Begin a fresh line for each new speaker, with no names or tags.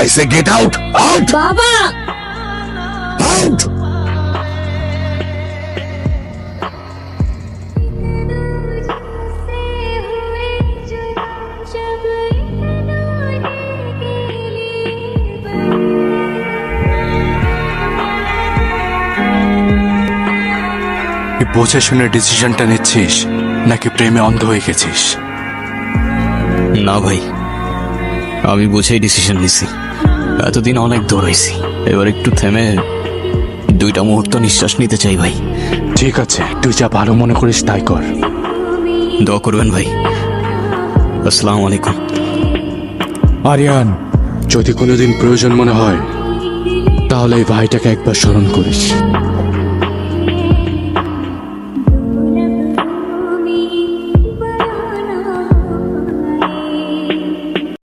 I say get out! Out!
বাবা
Out!
বুঝে শুনে ডিসিশনটা নিচ্ছিস নাকি প্রেমে অন্ধ হয়ে গেছিস?
না ভাই, আমি বুঝেই ডিসিশন নিছি। এতদিন অনেক দূর হয়েছি, এবার একটু থেমে 2টা মুহূর্ত নিঃশ্বাস নিতে চাই ভাই।
ঠিক আছে, তুই যা ভালো মনে করিস তাই কর।
দোয়া করবেন ভাই। আসসালামু আলাইকুম।
আরিয়ান, যদি কোনোদিন প্রয়োজন মনে হয় তাহলে এই ভাইটাকে একবার স্মরণ করিস।